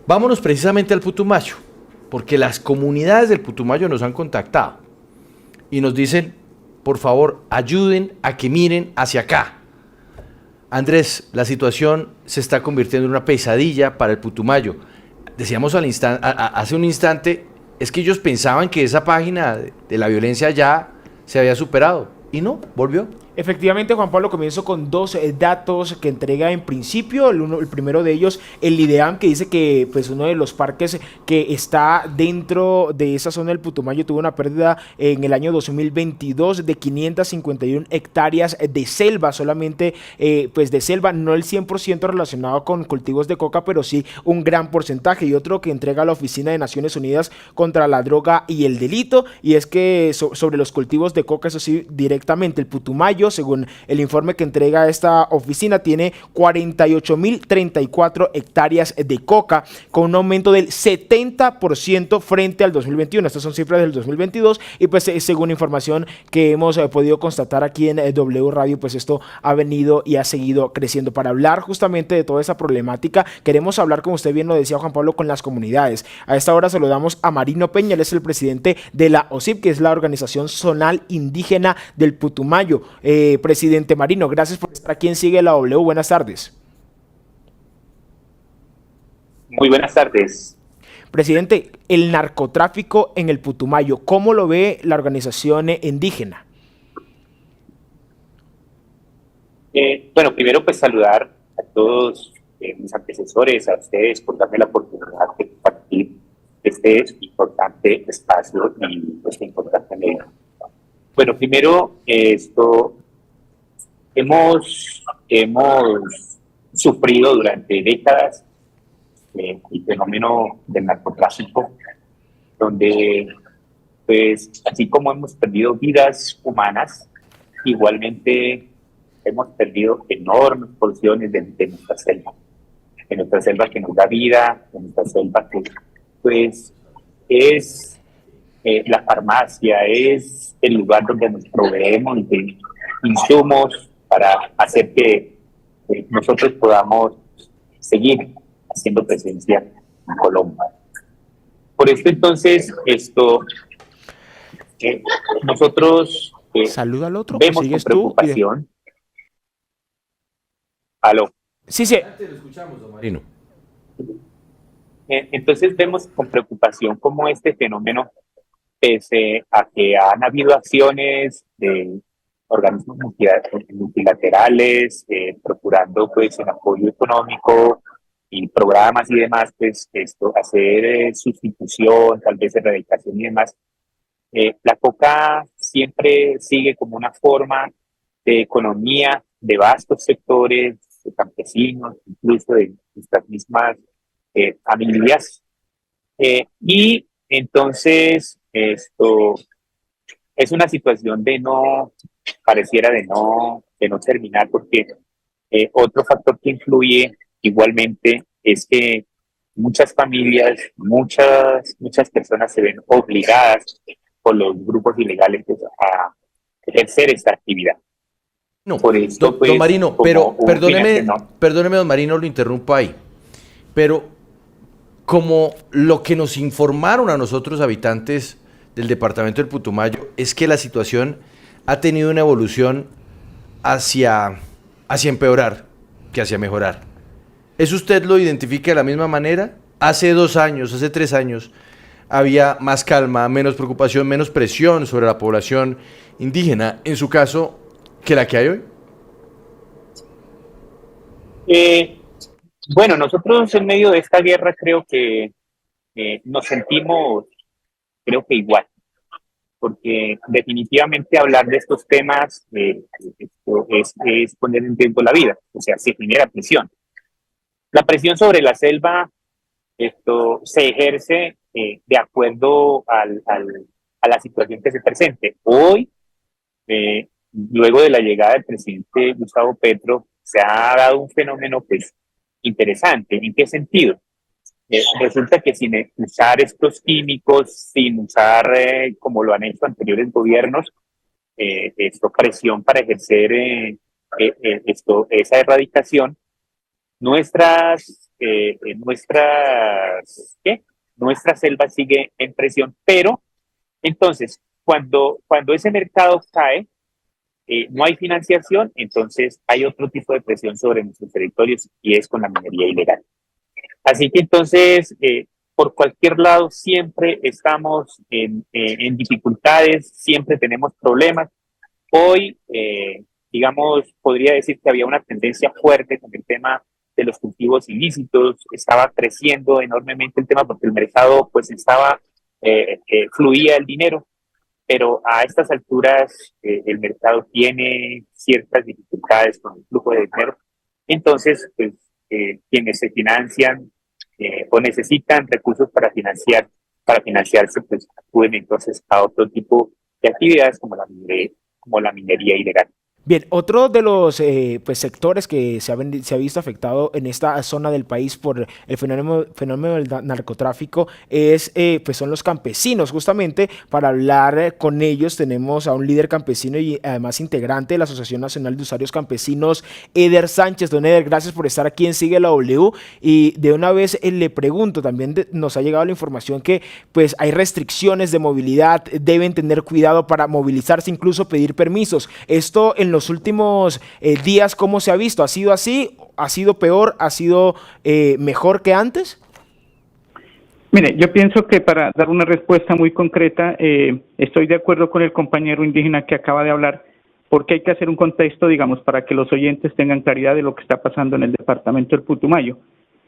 Vámonos precisamente al Putumayo, porque las comunidades del Putumayo nos han contactado y nos dicen, por favor, ayuden a que miren hacia acá. Andrés, la situación se está convirtiendo en una pesadilla para el Putumayo. Decíamos hace un instante, es que ellos pensaban que esa página de la violencia ya se había superado, y no, volvió. Efectivamente, Juan Pablo, comienzo con dos datos que entrega en principio. El primero de ellos, el IDEAM, que dice que pues, uno de los parques que está dentro de esa zona del Putumayo tuvo una pérdida en el año 2022 de 551 hectáreas de selva, solamente pues de selva, no el 100% relacionado con cultivos de coca, pero sí un gran porcentaje. Y otro que entrega la Oficina de Naciones Unidas contra la Droga y el Delito, y es que sobre los cultivos de coca, eso sí, directamente el Putumayo, según el informe que entrega esta oficina, tiene 48.034 hectáreas de coca, con un aumento del 70% frente al 2021. Estas son cifras del 2022 y pues según información que hemos podido constatar aquí en W Radio, pues esto ha venido y ha seguido creciendo. Para hablar justamente de toda esa problemática, queremos hablar, como usted bien lo decía, Juan Pablo, con las comunidades. A esta hora saludamos a Marino Peña, él es el presidente de la OSIP, que es la Organización Zonal Indígena del Putumayo. Presidente Marino, gracias por estar aquí en Sigue la W. Buenas tardes. Muy buenas tardes. Presidente, el narcotráfico en el Putumayo, ¿cómo lo ve la organización indígena? Bueno, primero pues saludar a todos mis antecesores, a ustedes por darme la oportunidad de compartir este importante espacio y este importante medio. Bueno, primero hemos sufrido durante décadas el fenómeno del narcotráfico, donde, pues, así como hemos perdido vidas humanas, igualmente hemos perdido enormes porciones de nuestra selva que nos da vida, de nuestra selva que, pues, es la farmacia, es el lugar donde nos proveemos de insumos para hacer que nosotros podamos seguir haciendo presencia en Colombia. Por esto entonces, nosotros Saluda al otro, vemos con sigues preocupación. Aló. Sí, sí. Te lo escuchamos, don Marino. Entonces vemos con preocupación cómo este fenómeno, pese a que han habido acciones de organismos multilaterales, procurando pues el apoyo económico y programas y demás, pues hacer sustitución, tal vez erradicación y demás. La coca siempre sigue como una forma de economía de vastos sectores, de campesinos, incluso de nuestras mismas familias. Y entonces esto es una situación pareciera de no terminar, porque otro factor que influye igualmente es que muchas familias, muchas personas se ven obligadas por los grupos ilegales a ejercer esta actividad. No, Por esto, pues, don Marino, pero perdóneme, don Marino, lo interrumpo ahí. Pero como lo que nos informaron a nosotros, habitantes del departamento del Putumayo, es que la situación ha tenido una evolución hacia empeorar que hacia mejorar. ¿Eso usted lo identifica de la misma manera? Hace 2 años, hace 3 años, había más calma, menos preocupación, menos presión sobre la población indígena, en su caso, que la que hay hoy. Bueno, nosotros en medio de esta guerra creo que nos sentimos, creo que igual, porque definitivamente hablar de estos temas es poner en riesgo la vida, o sea, se genera presión. La presión sobre la selva se ejerce de acuerdo a la situación que se presente. Hoy, luego de la llegada del presidente Gustavo Petro, se ha dado un fenómeno pues, interesante. ¿En qué sentido? Resulta que sin usar estos químicos, sin usar, como lo han hecho anteriores gobiernos, presión para ejercer esa erradicación, nuestras nuestra selva sigue en presión, pero entonces, cuando ese mercado cae, no hay financiación, entonces hay otro tipo de presión sobre nuestros territorios y es con la minería ilegal. Así que entonces, por cualquier lado, siempre estamos en dificultades, siempre tenemos problemas. Hoy, digamos, podría decir que había una tendencia fuerte con el tema de los cultivos ilícitos, estaba creciendo enormemente el tema porque el mercado pues fluía el dinero, pero a estas alturas el mercado tiene ciertas dificultades con el flujo de dinero. Entonces, pues, quienes se financian o necesitan recursos para financiarse, pues acuden entonces a otro tipo de actividades como la minería ilegal. Bien, otro de los pues sectores que se ha visto afectado en esta zona del país por el fenómeno del narcotráfico pues son los campesinos. Justamente para hablar con ellos tenemos a un líder campesino y además integrante de la Asociación Nacional de Usuarios Campesinos, Eder Sánchez. Don Eder, gracias por estar aquí en Sigue la W. Y de una vez le pregunto, también nos ha llegado la información que pues hay restricciones de movilidad, deben tener cuidado para movilizarse, incluso pedir permisos. Esto en los últimos días, ¿cómo se ha visto? ¿Ha sido así? ¿Ha sido peor? ¿Ha sido mejor que antes? Mire, yo pienso que para dar una respuesta muy concreta, estoy de acuerdo con el compañero indígena que acaba de hablar, porque hay que hacer un contexto, digamos, para que los oyentes tengan claridad de lo que está pasando en el departamento del Putumayo.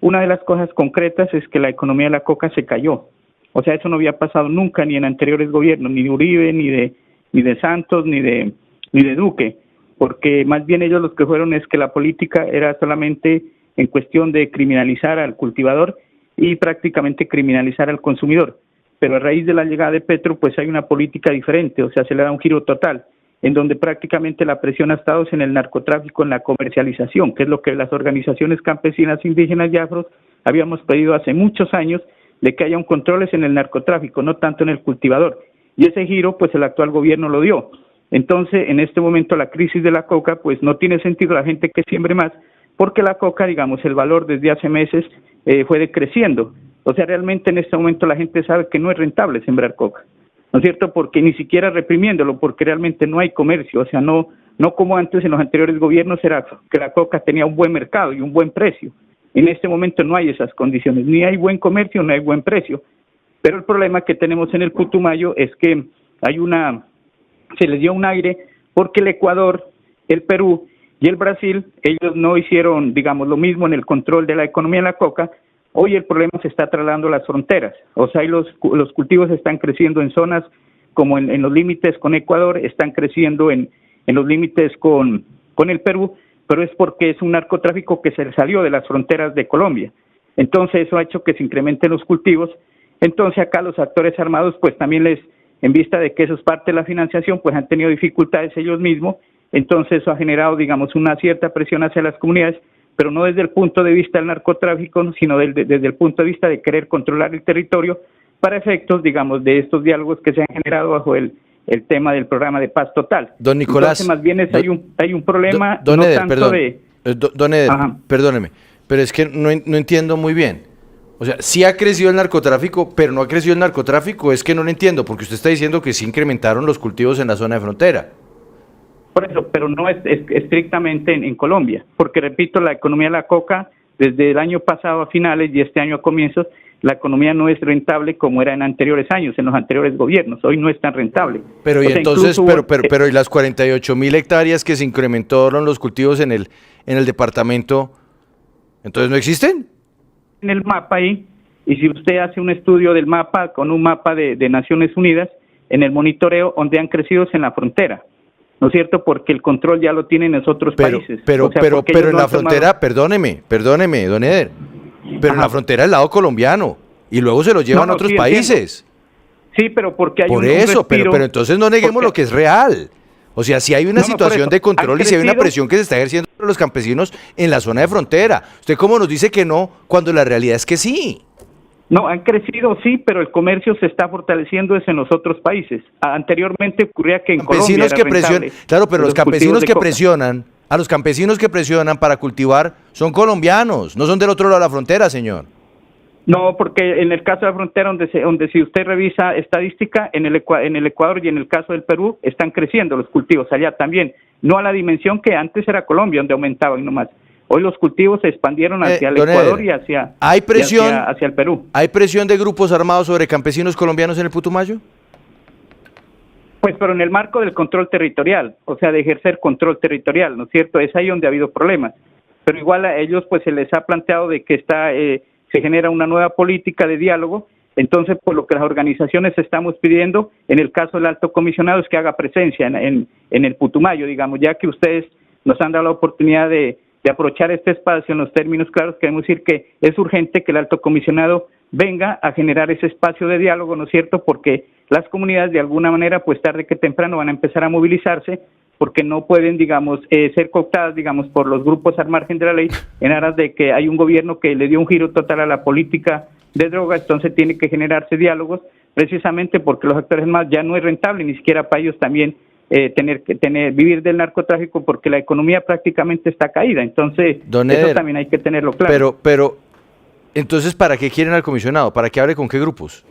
Una de las cosas concretas es que la economía de la coca se cayó. O sea, eso no había pasado nunca, ni en anteriores gobiernos, ni de Uribe, ni de Santos, ni de Duque, porque más bien ellos los que fueron es que la política era solamente en cuestión de criminalizar al cultivador y prácticamente criminalizar al consumidor. Pero a raíz de la llegada de Petro, pues hay una política diferente, o sea, se le da un giro total, en donde prácticamente la presión ha estado en el narcotráfico, en la comercialización, que es lo que las organizaciones campesinas, indígenas y afros habíamos pedido hace muchos años, de que haya un controles en el narcotráfico, no tanto en el cultivador. Y ese giro, pues el actual gobierno lo dio. Entonces, en este momento la crisis de la coca, pues no tiene sentido la gente que siembre más, porque la coca, digamos, el valor desde hace meses fue decreciendo. O sea, realmente en este momento la gente sabe que no es rentable sembrar coca, ¿no es cierto? Porque ni siquiera reprimiéndolo, porque realmente no hay comercio, o sea, no como antes en los anteriores gobiernos era que la coca tenía un buen mercado y un buen precio. En este momento no hay esas condiciones, ni hay buen comercio, no hay buen precio. Pero el problema que tenemos en el Putumayo es que se les dio un aire porque el Ecuador, el Perú y el Brasil, ellos no hicieron, digamos, lo mismo en el control de la economía de la coca. Hoy el problema se está trasladando a las fronteras, o sea, los cultivos están creciendo en zonas como en los límites con Ecuador, están creciendo en los límites con el Perú, pero es porque es un narcotráfico que se salió de las fronteras de Colombia. Entonces eso ha hecho que se incrementen los cultivos. Entonces acá los actores armados pues también en vista de que eso es parte de la financiación, pues han tenido dificultades ellos mismos, entonces eso ha generado, digamos, una cierta presión hacia las comunidades, pero no desde el punto de vista del narcotráfico, sino desde el punto de vista de querer controlar el territorio para efectos, digamos, de estos diálogos que se han generado bajo el tema del programa de paz total. Don Nicolás. Entonces, más bien hay un problema don no Eder, tanto perdón, de... Don Eder, Ajá. perdóneme, pero es que no entiendo muy bien. O sea, sí ha crecido el narcotráfico, pero no ha crecido el narcotráfico, es que no lo entiendo, porque usted está diciendo que sí incrementaron los cultivos en la zona de frontera. Por eso, pero no es estrictamente en Colombia, porque repito, la economía de la coca, desde el año pasado a finales y este año a comienzos, la economía no es rentable como era en anteriores años, en los anteriores gobiernos, hoy no es tan rentable. Pero y entonces, pero y las 48.000 hectáreas que se incrementaron los cultivos en el departamento, ¿entonces no existen? En el mapa ahí, y si usted hace un estudio del mapa, con un mapa de Naciones Unidas, en el monitoreo, donde han crecido en la frontera, ¿no es cierto? Porque el control ya lo tienen en otros países. Pero en la frontera, perdóneme, don Eder, pero en la frontera del lado colombiano, y luego se lo llevan a otros países. Sí, pero porque hay por eso, pero entonces no neguemos lo que es real. O sea, si hay una situación de control y si hay una presión que se está ejerciendo sobre los campesinos en la zona de frontera. ¿Usted cómo nos dice que no cuando la realidad es que sí? No, han crecido, sí, pero el comercio se está fortaleciendo en los otros países. Anteriormente ocurría que en Colombia era rentable. Claro, pero los campesinos que presionan a los campesinos que presionan para cultivar son colombianos, no son del otro lado de la frontera, señor. No, porque en el caso de la frontera, donde si usted revisa estadística, en el Ecuador y en el caso del Perú, están creciendo los cultivos allá también, no a la dimensión que antes era Colombia, donde aumentaban nomás. Hoy los cultivos se expandieron hacia el Ecuador y hacia el Perú. ¿Hay presión de grupos armados sobre campesinos colombianos en el Putumayo? Pues pero en el marco del control territorial, o sea, de ejercer control territorial, ¿no es cierto? Es ahí donde ha habido problemas. Pero igual a ellos pues se les ha planteado de que se genera una nueva política de diálogo. Entonces, por lo que las organizaciones estamos pidiendo, en el caso del alto comisionado, es que haga presencia en el Putumayo, digamos, ya que ustedes nos han dado la oportunidad de aprovechar este espacio en los términos claros. Queremos decir que es urgente que el alto comisionado venga a generar ese espacio de diálogo, ¿no es cierto?, porque las comunidades de alguna manera, pues tarde que temprano van a empezar a movilizarse, porque no pueden, digamos, ser cooptadas, digamos, por los grupos al margen de la ley, en aras de que hay un gobierno que le dio un giro total a la política de drogas. Entonces tiene que generarse diálogos, precisamente porque los actores más ya no es rentable, ni siquiera para ellos también vivir del narcotráfico, porque la economía prácticamente está caída. Entonces, eso también hay que tenerlo claro. Pero, entonces, ¿para qué quieren al comisionado? ¿Para que hable con qué grupos?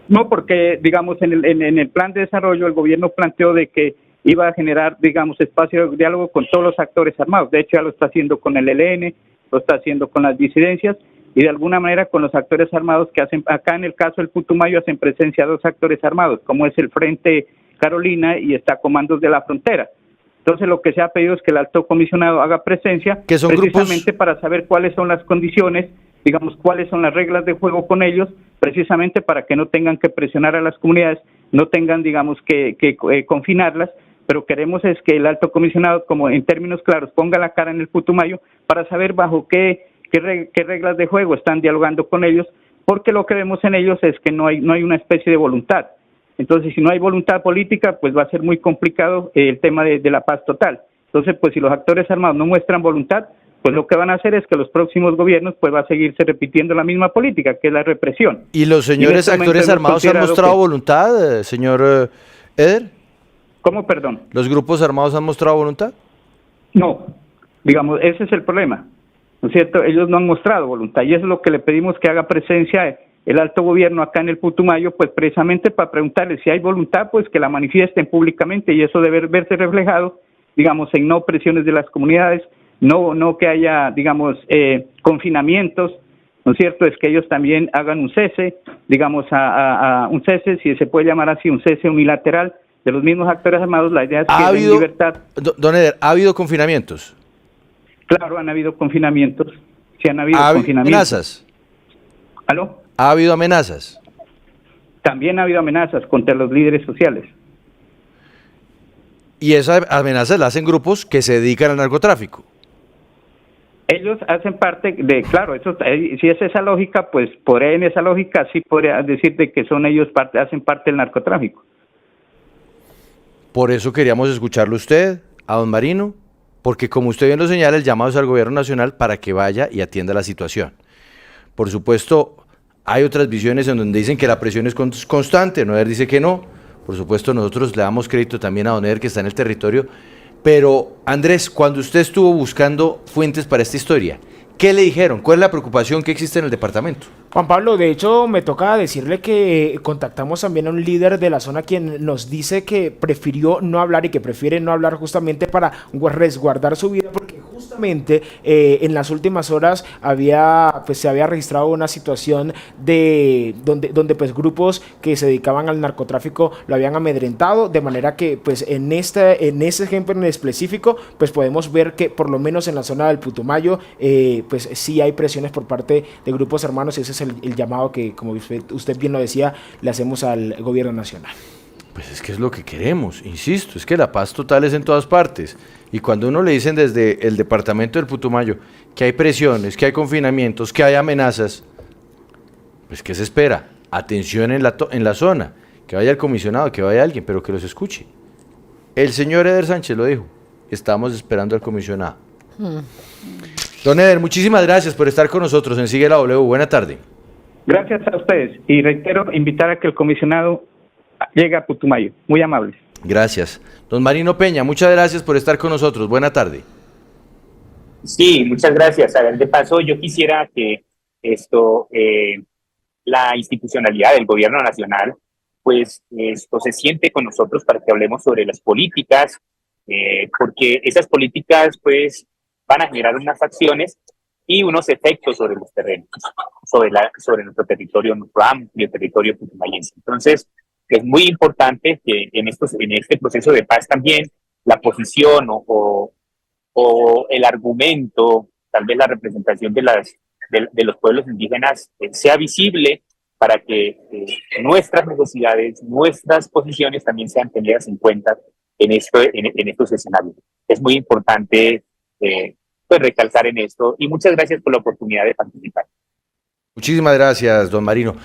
No, porque, digamos, en el plan de desarrollo el gobierno planteó de que iba a generar, digamos, espacio de diálogo con todos los actores armados. De hecho, ya lo está haciendo con el ELN, lo está haciendo con las disidencias y de alguna manera con los actores armados que hacen, acá en el caso del Putumayo, hacen presencia dos actores armados, como es el Frente Carolina y está Comandos de la Frontera. Entonces, lo que se ha pedido es que el alto comisionado haga presencia, que son precisamente grupos para saber cuáles son las condiciones, digamos, cuáles son las reglas de juego con ellos, precisamente para que no tengan que presionar a las comunidades, no tengan, digamos, que confinarlas, pero queremos es que el alto comisionado, como en términos claros, ponga la cara en el Putumayo para saber bajo qué reglas de juego están dialogando con ellos, porque lo que vemos en ellos es que no hay una especie de voluntad. Entonces, si no hay voluntad política, pues va a ser muy complicado el tema de la paz total. Entonces, pues si los actores armados no muestran voluntad, pues lo que van a hacer es que los próximos gobiernos pues va a seguirse repitiendo la misma política, que es la represión. ¿Y los señores actores armados han mostrado voluntad, señor Eder? ¿Cómo, perdón? ¿Los grupos armados han mostrado voluntad? No, digamos, ese es el problema, ¿no es cierto? Ellos no han mostrado voluntad y eso es lo que le pedimos, que haga presencia el alto gobierno acá en el Putumayo, pues precisamente para preguntarles si hay voluntad, pues que la manifiesten públicamente y eso debe verse reflejado, digamos, en no presiones de las comunidades, no que haya, digamos, confinamientos, ¿no es cierto? Es que ellos también hagan un cese, digamos, a un cese, si se puede llamar así, un cese unilateral de los mismos actores armados. La idea es que en libertad. Don Eder, ¿ha habido confinamientos? Claro, han habido confinamientos, sí han habido confinamientos. ¿Amenazas? ¿Aló? ¿Ha habido amenazas? También ha habido amenazas contra los líderes sociales. Y esas amenazas las hacen grupos que se dedican al narcotráfico. Ellos hacen parte de, claro, eso, si es esa lógica, pues en esa lógica sí podría decir de que son ellos hacen parte del narcotráfico. Por eso queríamos escucharlo usted, a don Marino, porque como usted bien lo señala, el llamado es al gobierno nacional para que vaya y atienda la situación. Por supuesto, hay otras visiones en donde dicen que la presión es constante, Don Eder dice que no. Por supuesto, nosotros le damos crédito también a don Eder, que está en el territorio. Pero, Andrés, cuando usted estuvo buscando fuentes para esta historia, ¿qué le dijeron? ¿Cuál es la preocupación que existe en el departamento? Juan Pablo, de hecho me toca decirle que contactamos también a un líder de la zona quien nos dice que prefirió no hablar y que prefiere no hablar justamente para resguardar su vida, porque justamente en las últimas horas se había registrado una situación de donde pues grupos que se dedicaban al narcotráfico lo habían amedrentado, de manera que pues en ese ejemplo en específico pues podemos ver que por lo menos en la zona del Putumayo pues sí hay presiones por parte de grupos hermanos, y ese es el llamado que, como usted bien lo decía, le hacemos al gobierno nacional. Pues es que es lo que queremos, insisto, es que la paz total es en todas partes. Y cuando uno le dicen desde el departamento del Putumayo que hay presiones, que hay confinamientos, que hay amenazas, pues ¿qué se espera? Atención en la zona, que vaya el comisionado, que vaya alguien, pero que los escuche. El señor Eder Sánchez lo dijo, estamos esperando al comisionado. Don Eder, muchísimas gracias por estar con nosotros en Sigue la W. Buena tarde. Gracias a ustedes y reitero invitar a que el comisionado llegue a Putumayo. Muy amables. Gracias. Don Marino Peña, muchas gracias por estar con nosotros. Buena tarde. Sí, muchas gracias. A ver, de paso, yo quisiera que esto, la institucionalidad del gobierno nacional, pues esto se siente con nosotros para que hablemos sobre las políticas, porque esas políticas, pues, van a generar unas acciones y unos efectos sobre los terrenos, sobre nuestro territorio, nuestro amplio territorio putumayense. Entonces, es muy importante que en este proceso de paz también la posición o el argumento, tal vez la representación de los pueblos indígenas sea visible para que nuestras necesidades, nuestras posiciones también sean tenidas en cuenta en estos escenarios. Es muy importante pues recalcar en esto y muchas gracias por la oportunidad de participar. Muchísimas gracias, don Marino.